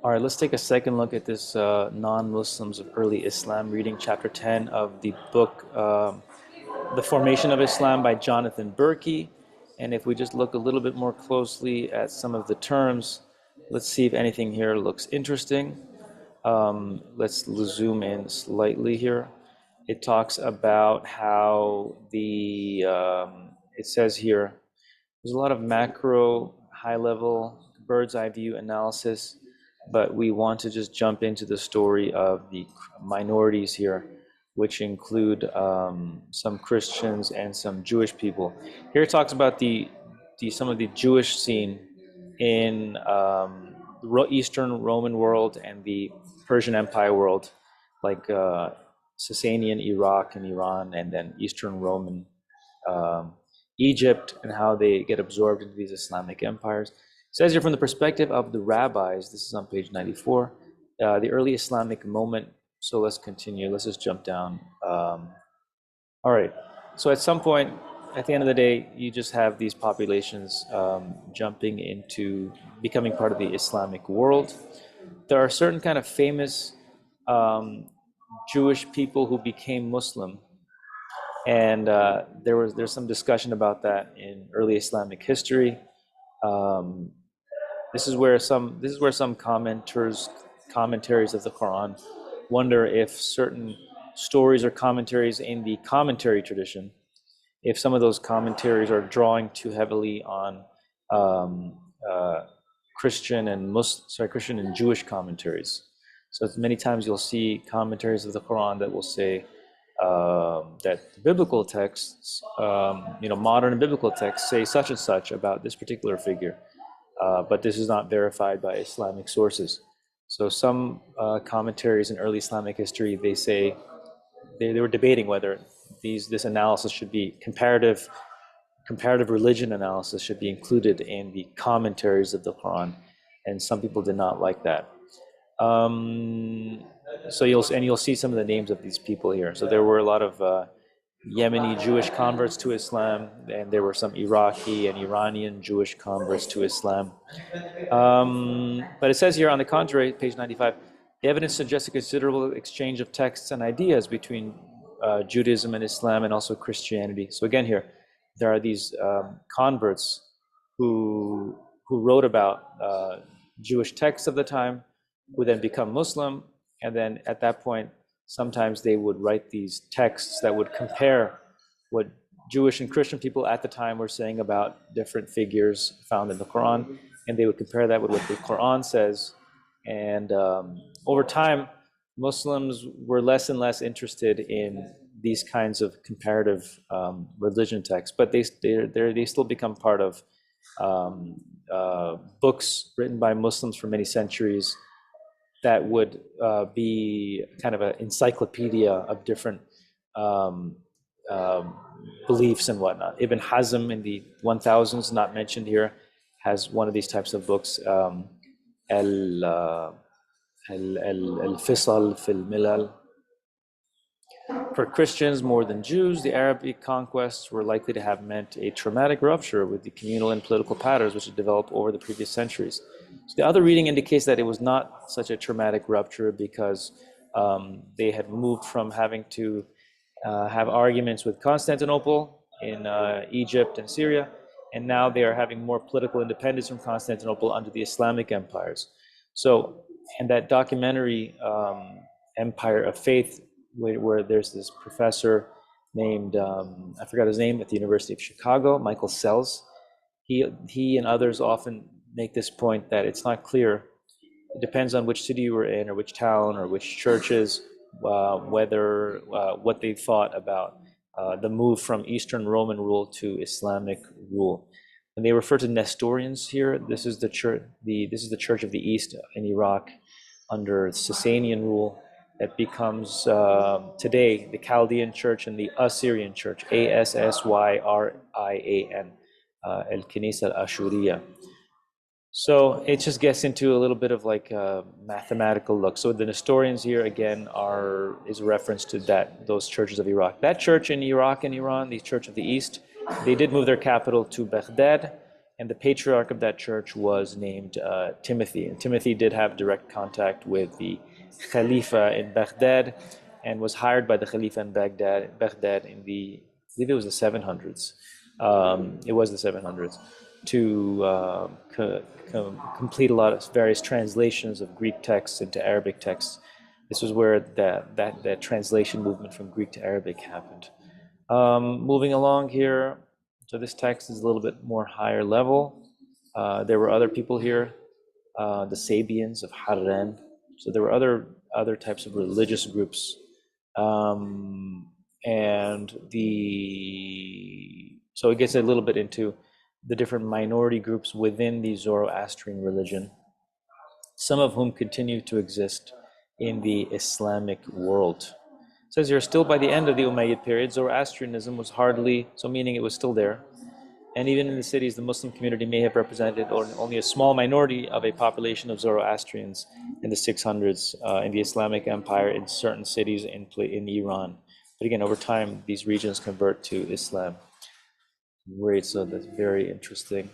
All right, let's take a second look at this non-Muslims of early Islam, reading chapter 10 of the book The Formation of Islam by Jonathan Berkey. And if we just look a little bit more closely at some of the terms, let's see if anything here looks interesting. Let's zoom in slightly here. It talks about how it says here, there's a lot of macro, high level, bird's eye view analysis, but we want to just jump into the story of the minorities here, which include some Christians and some Jewish people. Here it talks about some of the Jewish scene in the Eastern Roman world and the Persian Empire world, like Sasanian Iraq and Iran, and then Eastern Roman um, Egypt, and how they get absorbed into these Islamic empires. It says here, from the perspective of the rabbis, this is on page 94, the early Islamic moment. So let's continue. Let's just jump down. All right. So at some point, at the end of the day, you just have these populations jumping into becoming part of the Islamic world. There are certain kind of famous um, Jewish people who became Muslim, and there's some discussion about that in early Islamic history. Um, this is where some commentaries of the Quran wonder if certain stories or commentaries in the commentary tradition, if some of those commentaries are drawing too heavily on um, uh, Christian and Jewish commentaries. So many times you'll see commentaries of the Quran that will say that the biblical texts, modern and biblical texts, say such and such about this particular figure, but this is not verified by Islamic sources. So some commentaries in early Islamic history, they say they were debating whether this analysis should be comparative religion analysis should be included in the commentaries of the Quran, and some people did not like that. Um, so you'll see some of the names of these people here. So there were a lot of Yemeni Jewish converts to Islam, and there were some Iraqi and Iranian Jewish converts to Islam. But it says here, on the contrary, page 95, the evidence suggests a considerable exchange of texts and ideas between Judaism and Islam, and also Christianity. So again, here there are these converts who wrote about Jewish texts of the time, who then become Muslim, and then at that point, sometimes they would write these texts that would compare what Jewish and Christian people at the time were saying about different figures found in the Quran, and they would compare that with what the Quran says. And over time, Muslims were less and less interested in these kinds of comparative religion texts, but they still become part of books written by Muslims for many centuries that would be kind of an encyclopedia of different um, um, beliefs and whatnot. Ibn Hazm in the 1000s, not mentioned here, has one of these types of books, al Fisal fil Milal. For Christians more than Jews, the Arabic conquests were likely to have meant a traumatic rupture with the communal and political patterns which had developed over the previous centuries. So the other reading indicates that it was not such a traumatic rupture, because they had moved from having to have arguments with Constantinople in Egypt and Syria, and now they are having more political independence from Constantinople under the Islamic empires. So, and that documentary, Empire of Faith, where there's this professor named, I forgot his name, at the University of Chicago, Michael Sells. He and others often make this point that it's not clear. It depends on which city you were in, or which town, or which churches, whether what they thought about the move from Eastern Roman rule to Islamic rule. And they refer to Nestorians here. This is the church. This is the Church of the East in Iraq under Sasanian rule. That becomes today the Chaldean Church and the Assyrian Church, Asyrian, El-Kanisa al-Ashuriya. So it just gets into a little bit of like a mathematical look. So the Nestorians here again is a reference to those churches of Iraq. That church in Iraq and Iran, the Church of the East, they did move their capital to Baghdad, and the patriarch of that church was named Timothy. And Timothy did have direct contact with the Khalifa in Baghdad, and was hired by the Khalifa in Baghdad in the, I believe it was the 700s. It was the 700s to complete a lot of various translations of Greek texts into Arabic texts. This was where that translation movement from Greek to Arabic happened. Moving along here, so this text is a little bit more higher level. There were other people here, the Sabians of Harran. So there were other types of religious groups, and so it gets a little bit into the different minority groups within the Zoroastrian religion, some of whom continue to exist in the Islamic world. It says here, still by the end of the Umayyad period, Zoroastrianism was hardly, so meaning it was still there, and even in the cities, the Muslim community may have represented only a small minority of a population of Zoroastrians in the 600s in the Islamic Empire in certain cities in Iran. But again, over time, these regions convert to Islam. Great, so that's very interesting.